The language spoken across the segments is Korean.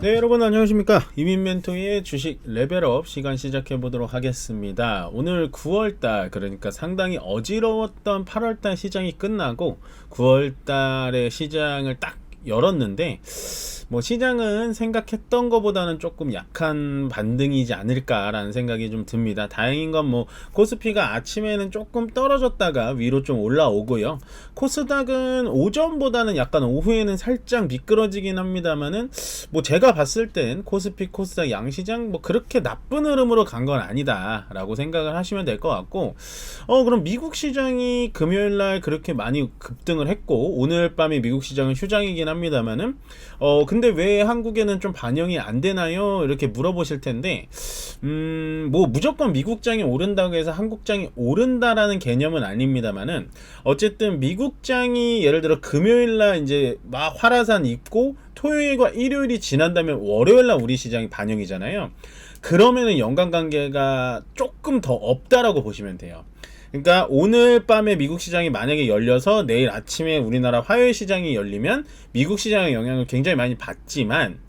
네, 여러분 안녕하십니까. 이민멘토의 주식 레벨업 시간 시작해 보도록 하겠습니다. 오늘 9월달, 그러니까 상당히 어지러웠던 8월달 시장이 끝나고 9월달에 시장을 딱 열었는데, 뭐 시장은 생각했던 것보다는 조금 약한 반등이지 않을까라는 생각이 좀 듭니다. 다행인 건 뭐 코스피가 아침에는 조금 떨어졌다가 위로 좀 올라오고요. 코스닥은 오전보다는 약간 오후에는 살짝 미끄러지긴 합니다만은, 뭐 제가 봤을 땐 코스피 코스닥 양시장 뭐 그렇게 나쁜 흐름으로 간 건 아니다라고 생각을 하시면 될 것 같고, 그럼 미국 시장이 금요일날 그렇게 많이 급등을 했고 오늘 밤에 미국 시장은 휴장이긴 합니다만은, 근데 왜 한국에는 좀 반영이 안 되나요? 이렇게 물어보실 텐데, 뭐 무조건 미국장이 오른다고 해서 한국장이 오른다라는 개념은 아닙니다만은, 어쨌든 미국장이 예를 들어 금요일날 이제 막 화라산 있고 토요일과 일요일이 지난다면 월요일날 우리 시장이 반영이잖아요. 그러면은 연관관계가 조금 더 없다라고 보시면 돼요. 그러니까 오늘 밤에 미국 시장이 만약에 열려서 내일 아침에 우리나라 화요일 시장이 열리면 미국 시장의 영향을 굉장히 많이 받지만,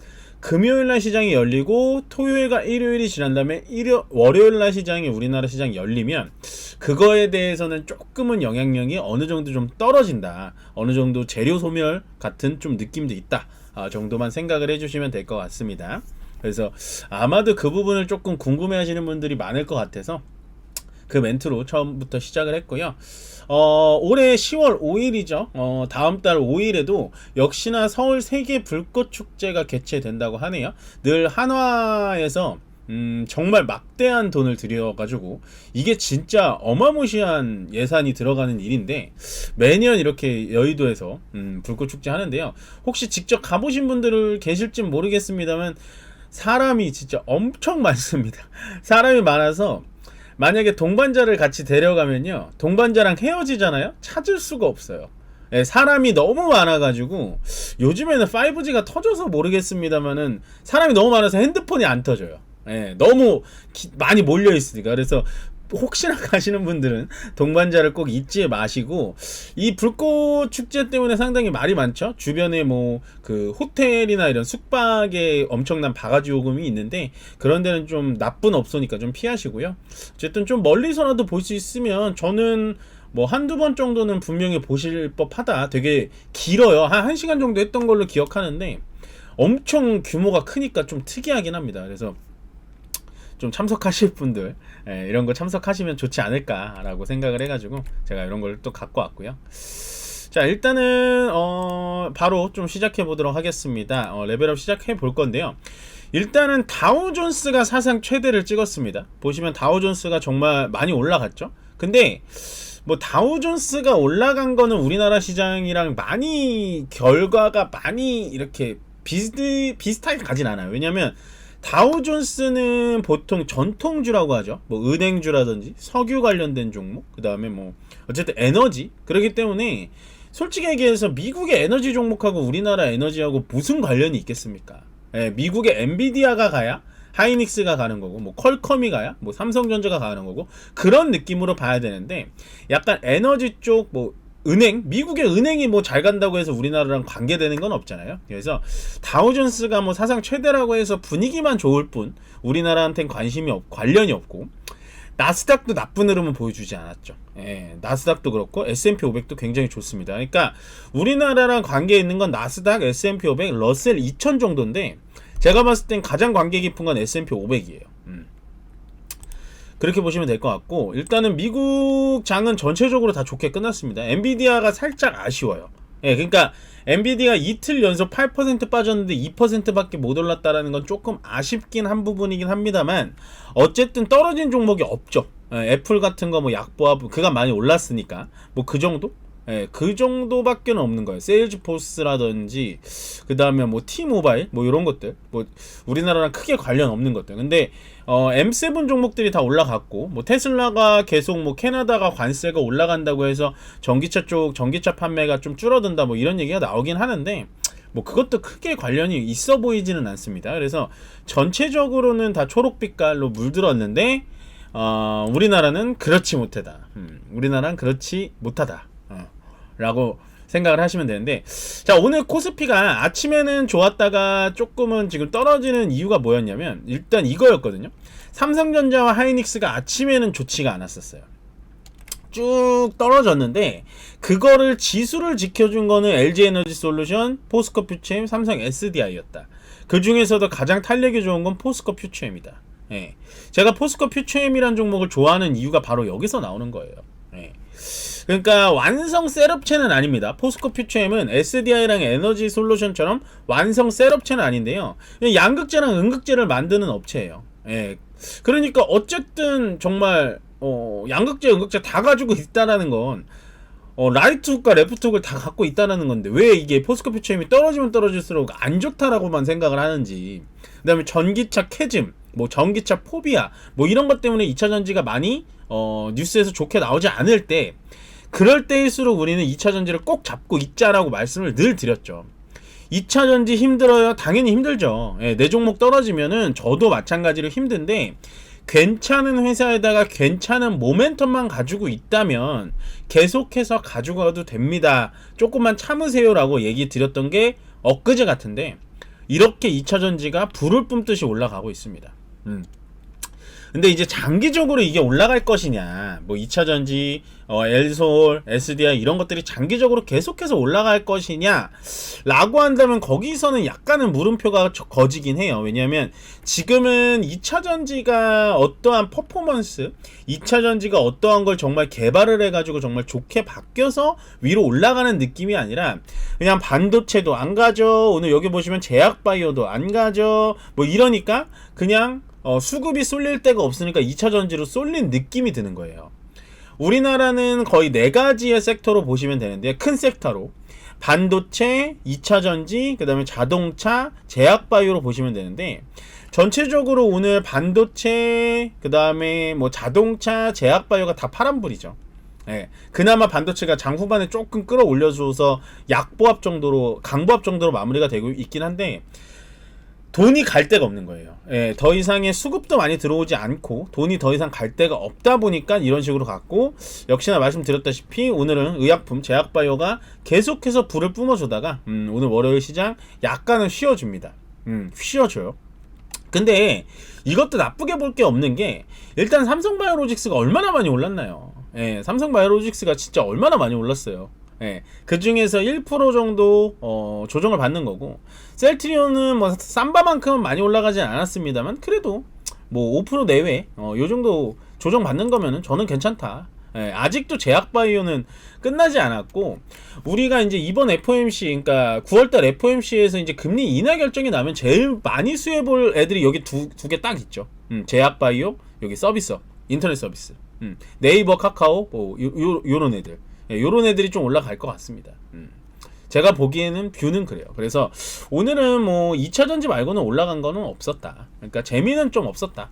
금요일날 시장이 열리고 토요일과 일요일이 지난 다음에 월요일날 시장이 우리나라 시장이 열리면 그거에 대해서는 조금은 영향력이 어느 정도 좀 떨어진다, 어느 정도 재료 소멸 같은 좀 느낌도 있다 정도만 생각을 해주시면 될 것 같습니다. 그래서 아마도 그 부분을 조금 궁금해 하시는 분들이 많을 것 같아서 그 멘트로 처음부터 시작을 했고요. 올해 10월 5일이죠. 다음 달 5일에도 역시나 서울 세계 불꽃 축제가 개최된다고 하네요. 늘 한화에서 정말 막대한 돈을 들여가지고 이게 진짜 어마무시한 예산이 들어가는 일인데, 매년 이렇게 여의도에서 불꽃 축제 하는데요. 혹시 직접 가보신 분들 계실지 모르겠습니다만 사람이 진짜 엄청 많습니다. 사람이 많아서 만약에 동반자를 같이 데려가면요, 동반자랑 헤어지잖아요? 찾을 수가 없어요. 예, 사람이 너무 많아가지고, 요즘에는 5G가 터져서 모르겠습니다만은 사람이 너무 많아서 핸드폰이 안 터져요. 예, 너무 많이 몰려 있으니까. 그래서 혹시나 가시는 분들은 동반자를 꼭 잊지 마시고, 이 불꽃 축제 때문에 상당히 말이 많죠. 주변에 뭐 그 호텔이나 이런 숙박에 엄청난 바가지 요금이 있는데 그런 데는 좀 나쁜 업소니까 좀 피하시고요. 어쨌든 좀 멀리서라도 볼 수 있으면 저는 뭐 한두 번 정도는 분명히 보실 법하다. 되게 길어요. 한 1시간 정도 했던 걸로 기억하는데 엄청 규모가 크니까 좀 특이하긴 합니다. 그래서 좀 참석하실 분들, 이런 거 참석하시면 좋지 않을까라고 생각을 해가지고 제가 이런 걸 또 갖고 왔고요. 자, 일단은 바로 좀 시작해 보도록 하겠습니다. 레벨업 시작해 볼 건데요. 일단은 다우존스가 사상 최대를 찍었습니다. 보시면 다우존스가 정말 많이 올라갔죠. 근데 뭐 다우존스가 올라간 거는 우리나라 시장이랑 많이 결과가 많이 이렇게 비슷하게 가진 않아요. 왜냐면 다우존스는 보통 전통주라고 하죠. 뭐 은행주라든지 석유 관련된 종목, 그 다음에 뭐 어쨌든 에너지, 그렇기 때문에 솔직히 얘기해서 미국의 에너지 종목하고 우리나라 에너지하고 무슨 관련이 있겠습니까? 예, 미국의 엔비디아가 가야 하이닉스가 가는 거고, 뭐 퀄컴이 가야 뭐 삼성전자가 가는 거고, 그런 느낌으로 봐야 되는데, 약간 에너지 쪽 뭐 미국의 은행이 뭐 잘 간다고 해서 우리나라랑 관계되는 건 없잖아요. 그래서 다우존스가 뭐 사상 최대라고 해서 분위기만 좋을 뿐 우리나라한테는 관련이 없고, 나스닥도 나쁜 흐름은 보여주지 않았죠. 예, 나스닥도 그렇고 S&P 500도 굉장히 좋습니다. 그러니까 우리나라랑 관계 있는 건 나스닥, S&P 500, 러셀 2000 정도인데 제가 봤을 땐 가장 관계 깊은 건 S&P 500이에요. 그렇게 보시면 될 것 같고, 일단은 미국 장은 전체적으로 다 좋게 끝났습니다. 엔비디아가 살짝 아쉬워요. 예, 그러니까 엔비디아 이틀 연속 8% 빠졌는데 2%밖에 못 올랐다라는 건 조금 아쉽긴 한 부분이긴 합니다만, 어쨌든 떨어진 종목이 없죠. 예, 애플 같은 거 뭐 약보합 그가 많이 올랐으니까 뭐 그 정도? 예, 그 정도밖에 없는 거예요. 세일즈포스라든지 그 다음에 뭐 T모바일 뭐 이런 것들, 뭐 우리나라랑 크게 관련 없는 것들. 근데 M7 종목들이 다 올라갔고, 뭐 테슬라가 계속 뭐 캐나다가 관세가 올라간다고 해서 전기차 쪽 전기차 판매가 좀 줄어든다 뭐 이런 얘기가 나오긴 하는데, 뭐 그것도 크게 관련이 있어 보이지는 않습니다. 그래서 전체적으로는 다 초록빛깔로 물들었는데 우리나라는 그렇지 못하다. 우리나라는 그렇지 못하다. 라고 생각을 하시면 되는데, 자, 오늘 코스피가 아침에는 좋았다가 조금은 지금 떨어지는 이유가 뭐였냐면 일단 이거였거든요. 삼성전자와 하이닉스가 아침에는 좋지가 않았었어요. 쭉 떨어졌는데 그거를 지수를 지켜준 거는 LG에너지솔루션, 포스코 퓨처엠, 삼성 SDI였다. 그 중에서도 가장 탄력이 좋은 건 포스코 퓨처엠이다. 예. 제가 포스코 퓨처엠이라는 종목을 좋아하는 이유가 바로 여기서 나오는 거예요. 예. 그러니까 완성 셋업체는 아닙니다. 포스코 퓨처엠은 SDI랑 에너지 솔루션처럼 완성 셋업체는 아닌데요. 양극재랑 음극재를 만드는 업체예요. 예. 그러니까 어쨌든 정말 양극재, 음극재 다 가지고 있다라는 건 라이트 훅과 레프트 훅을 다 갖고 있다라는 건데 왜 이게 포스코 퓨처엠이 떨어지면 떨어질수록 안 좋다라고만 생각을 하는지. 그 다음에 전기차 캐즘, 뭐 전기차 포비아, 뭐 이런 것 때문에 2차 전지가 많이 뉴스에서 좋게 나오지 않을 때, 그럴 때일수록 우리는 2차 전지를 꼭 잡고 있자라고 말씀을 늘 드렸죠. 2차 전지 힘들어요? 당연히 힘들죠. 예, 내 종목 떨어지면은 저도 마찬가지로 힘든데, 괜찮은 회사에다가 괜찮은 모멘텀만 가지고 있다면 계속해서 가지고 가도 됩니다. 조금만 참으세요라고 얘기 드렸던 게 엊그제 같은데, 이렇게 2차 전지가 불을 뿜듯이 올라가고 있습니다. 근데 이제 장기적으로 이게 올라갈 것이냐, 뭐 2차 전지, 엘솔, SDI 이런 것들이 장기적으로 계속해서 올라갈 것이냐 라고 한다면 거기서는 약간은 물음표가 거지긴 해요. 왜냐하면 지금은 2차 전지가 어떠한 퍼포먼스, 2차 전지가 어떠한 걸 정말 개발을 해가지고 정말 좋게 바뀌어서 위로 올라가는 느낌이 아니라 그냥 반도체도 안 가죠, 오늘 여기 보시면 제약바이오도 안 가죠, 뭐 이러니까 그냥 수급이 쏠릴 데가 없으니까 2차 전지로 쏠린 느낌이 드는 거예요. 우리나라는 거의 4가지의 섹터로 보시면 되는데, 큰 섹터로 반도체, 2차 전지, 그 다음에 자동차, 제약바이오로 보시면 되는데, 전체적으로 오늘 반도체, 그 다음에 뭐 자동차, 제약바이오가 다 파란불이죠. 예, 그나마 반도체가 장 후반에 조금 끌어올려줘서 약보합 정도로, 강보합 정도로 마무리가 되고 있긴 한데 돈이 갈 데가 없는 거예요. 예, 더 이상의 수급도 많이 들어오지 않고 돈이 더 이상 갈 데가 없다 보니까 이런 식으로 갔고, 역시나 말씀드렸다시피 오늘은 의약품, 제약바이오가 계속해서 불을 뿜어주다가 오늘 월요일 시장 약간은 쉬어줍니다. 쉬어줘요. 근데 이것도 나쁘게 볼 게 없는 게, 일단 삼성바이오로직스가 얼마나 많이 올랐나요? 예, 삼성바이오로직스가 진짜 얼마나 많이 올랐어요. 예, 그 중에서 1% 정도 조정을 받는 거고, 셀트리온은 뭐 삼바만큼은 많이 올라가진 않았습니다만 그래도 뭐 5% 내외 요 정도 조정 받는 거면은 저는 괜찮다. 예, 아직도 제약바이오는 끝나지 않았고, 우리가 이제 이번 FOMC, 그러니까 9월달 FOMC에서 이제 금리 인하 결정이 나면 제일 많이 수혜볼 애들이 여기 두 개 딱 있죠. 제약바이오, 여기 서비스, 인터넷 서비스, 네이버, 카카오, 뭐 요런 애들. 예, 요런 애들이 좀 올라갈 것 같습니다. 제가 보기에는 뷰는 그래요. 그래서 오늘은 뭐 2차 전지 말고는 올라간 거는 없었다. 그러니까 재미는 좀 없었다.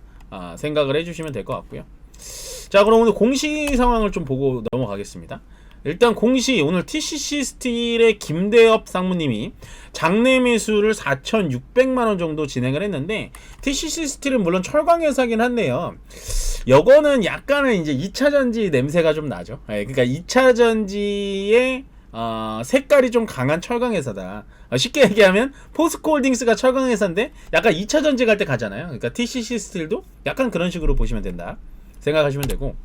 생각을 해주시면 될 것 같고요. 자, 그럼 오늘 공시 상황을 좀 보고 넘어가겠습니다. 일단 공시, 오늘 TCC 스틸의 김대엽 상무님이 장내 매수를 4,600만원 정도 진행을 했는데, TCC 스틸은 물론 철강 회사긴 한데요, 요거는 약간은 이제 2차 전지 냄새가 좀 나죠. 예, 그러니까 2차 전지의 색깔이 좀 강한 철강 회사다. 쉽게 얘기하면 포스코홀딩스가 철강 회사인데 약간 2차 전지 갈 때 가잖아요. 그러니까 TCC 스틸도 약간 그런 식으로 보시면 된다 생각하시면 되고,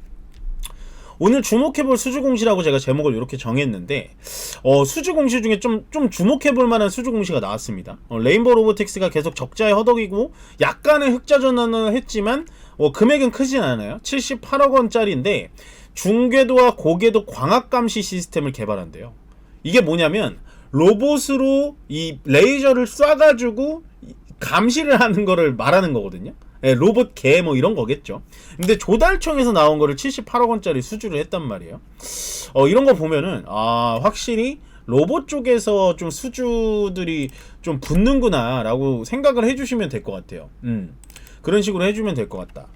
오늘 주목해볼 수주공시라고 제가 제목을 이렇게 정했는데, 수주공시 중에 좀 주목해볼 만한 수주공시가 나왔습니다. 레인보우 로보틱스가 계속 적자에 허덕이고 약간의 흑자 전환을 했지만 금액은 크진 않아요. 78억 원짜리인데 중궤도와 고궤도 광학 감시 시스템을 개발한대요. 이게 뭐냐면 로봇으로 이 레이저를 쏴가지고 감시를 하는 거를 말하는 거거든요. 예, 로봇 개 뭐 이런 거겠죠. 근데 조달청에서 나온 거를 78억 원짜리 수주를 했단 말이에요. 이런 거 보면은 확실히 로봇 쪽에서 좀 수주들이 좀 붙는구나 라고 생각을 해주시면 될 것 같아요. 그런 식으로 해주면 될 것 같다.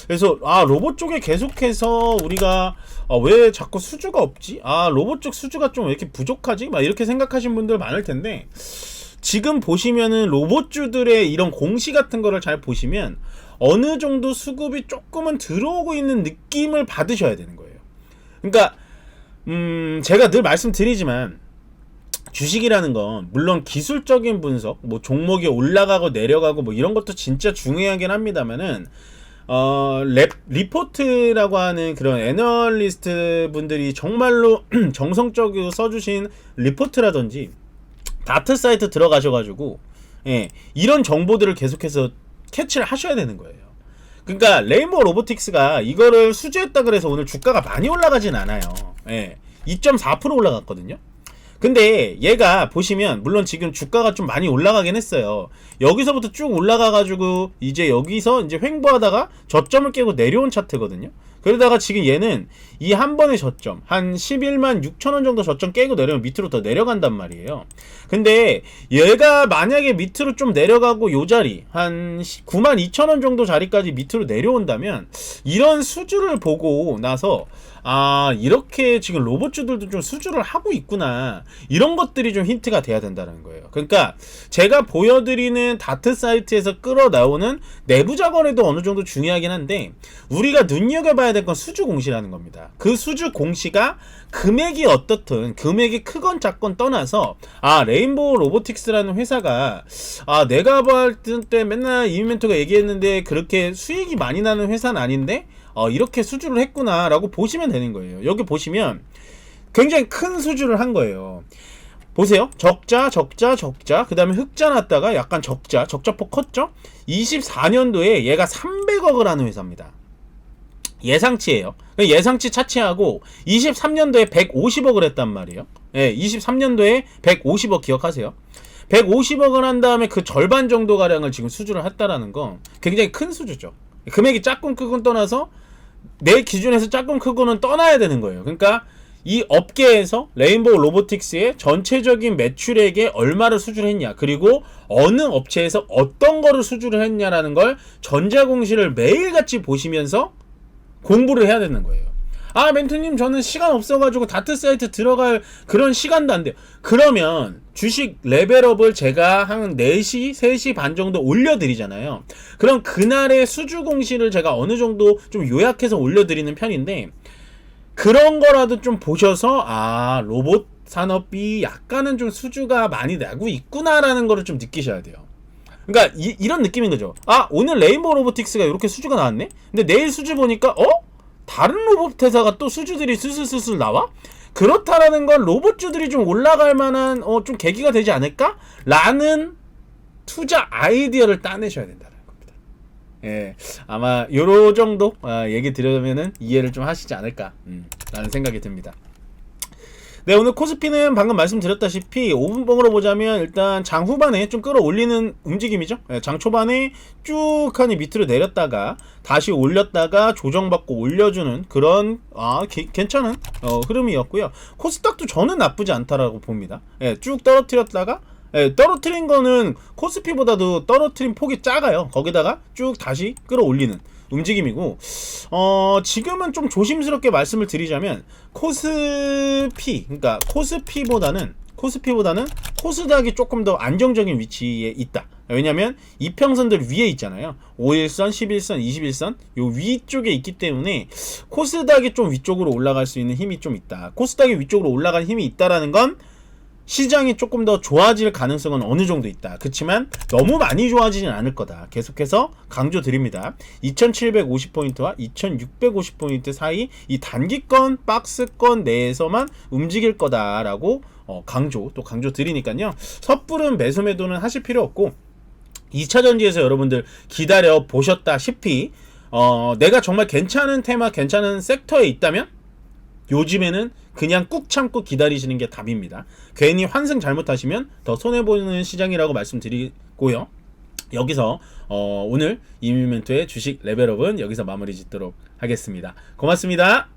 그래서 로봇 쪽에 계속해서 우리가 왜 자꾸 수주가 없지? 로봇 쪽 수주가 좀 왜 이렇게 부족하지? 막 이렇게 생각하신 분들 많을 텐데, 지금 보시면은 로봇주들의 이런 공시 같은 거를 잘 보시면 어느 정도 수급이 조금은 들어오고 있는 느낌을 받으셔야 되는 거예요. 그러니까 제가 늘 말씀드리지만 주식이라는 건 물론 기술적인 분석, 뭐 종목이 올라가고 내려가고 뭐 이런 것도 진짜 중요하긴 합니다만은 리포트라고 하는 그런 애널리스트 분들이 정말로 정성적으로 써주신 리포트라든지 다트 사이트 들어가셔가지고 이런 정보들을 계속해서 캐치를 하셔야 되는 거예요. 그러니까 레인보우 로보틱스가 이거를 수주했다 그래서 오늘 주가가 많이 올라가진 않아요. 2.4% 올라갔거든요. 근데 얘가 보시면 물론 지금 주가가 좀 많이 올라가긴 했어요. 여기서부터 쭉 올라가가지고 이제 여기서 이제 횡보하다가 저점을 깨고 내려온 차트거든요. 그러다가 지금 얘는 이 한 번의 저점 한 11만 6천원 정도 저점 깨고 내려면 밑으로 더 내려간단 말이에요. 근데 얘가 만약에 밑으로 좀 내려가고 요 자리 한 9만 2천원 정도 자리까지 밑으로 내려온다면 이런 수주를 보고 나서 이렇게 지금 로봇주들도 좀 수주를 하고 있구나, 이런 것들이 좀 힌트가 돼야 된다는 거예요. 그러니까 제가 보여드리는 다트 사이트에서 끌어나오는 내부 자본에도 어느 정도 중요하긴 한데 우리가 눈여겨봐야 될 건 수주 공시라는 겁니다. 그 수주 공시가 금액이 어떻든 금액이 크건 작건 떠나서 레인보우 로보틱스라는 회사가 내가 볼 때 맨날 이민멘토가 얘기했는데 그렇게 수익이 많이 나는 회사는 아닌데 이렇게 수주를 했구나 라고 보시면 되는 거예요. 여기 보시면 굉장히 큰 수주를 한 거예요. 보세요. 적자 그 다음에 흑자 났다가 약간 적자폭 컸죠. 24년도에 얘가 300억을 하는 회사입니다. 예상치예요. 예상치 차치하고 23년도에 150억을 했단 말이에요. 23년도에 150억 기억하세요. 150억을 한 다음에 그 절반 정도 가량을 지금 수주를 했다라는 건 굉장히 큰 수주죠. 금액이 작건 크건 떠나서 내 기준에서 작건 크고는 떠나야 되는 거예요. 그러니까 이 업계에서 레인보우 로보틱스의 전체적인 매출액에 얼마를 수주를 했냐, 그리고 어느 업체에서 어떤 거를 수주를 했냐라는 걸 전자공시를 매일같이 보시면서 공부를 해야 되는 거예요. 멘토님 저는 시간 없어가지고 다트 사이트 들어갈 그런 시간도 안 돼요. 그러면 주식 레벨업을 제가 한 4시, 3시 반 정도 올려드리잖아요. 그럼 그날의 수주 공시를 제가 어느 정도 좀 요약해서 올려드리는 편인데 그런 거라도 좀 보셔서 로봇 산업이 약간은 좀 수주가 많이 나고 있구나라는 거를 좀 느끼셔야 돼요. 그러니까 이런 느낌인 거죠. 오늘 레인보우 로보틱스가 이렇게 수주가 나왔네? 근데 내일 수주 보니까 다른 로봇 회사가 또 수주들이 슬슬 나와? 그렇다라는 건 로봇주들이 좀 올라갈 만한 좀 계기가 되지 않을까? 라는 투자 아이디어를 따내셔야 된다는 겁니다. 아마 요런 정도 얘기 드리면은 이해를 좀 하시지 않을까 라는 생각이 듭니다. 네, 오늘 코스피는 방금 말씀드렸다시피 5분봉으로 보자면 일단 장 후반에 좀 끌어올리는 움직임이죠. 장 초반에 쭉 하니 밑으로 내렸다가 다시 올렸다가 조정받고 올려주는 그런 괜찮은 흐름이었고요. 코스닥도 저는 나쁘지 않다라고 봅니다. 쭉 떨어뜨렸다가 떨어뜨린 거는 코스피보다도 떨어뜨린 폭이 작아요. 거기다가 쭉 다시 끌어올리는 움직임이고 지금은 좀 조심스럽게 말씀을 드리자면 그러니까 코스피보다는 코스닥이 조금 더 안정적인 위치에 있다. 왜냐면 이평선들 위에 있잖아요. 5일선, 11선, 21선 요 위쪽에 있기 때문에 코스닥이 좀 위쪽으로 올라갈 수 있는 힘이 좀 있다. 코스닥이 위쪽으로 올라갈 힘이 있다라는 건 시장이 조금 더 좋아질 가능성은 어느 정도 있다. 그렇지만 너무 많이 좋아지진 않을 거다. 계속해서 강조드립니다. 2750포인트와 2650포인트 사이 이 단기권 박스권 내에서만 움직일 거다라고 강조 드리니까요. 섣부른 매수 매도는 하실 필요 없고 2차전지에서 여러분들 기다려 보셨다시피 내가 정말 괜찮은 테마, 괜찮은 섹터에 있다면 요즘에는 그냥 꾹 참고 기다리시는 게 답입니다. 괜히 환승 잘못하시면 더 손해보는 시장이라고 말씀드리고요. 여기서 오늘 이민멘토의 주식 레벨업은 여기서 마무리 짓도록 하겠습니다. 고맙습니다.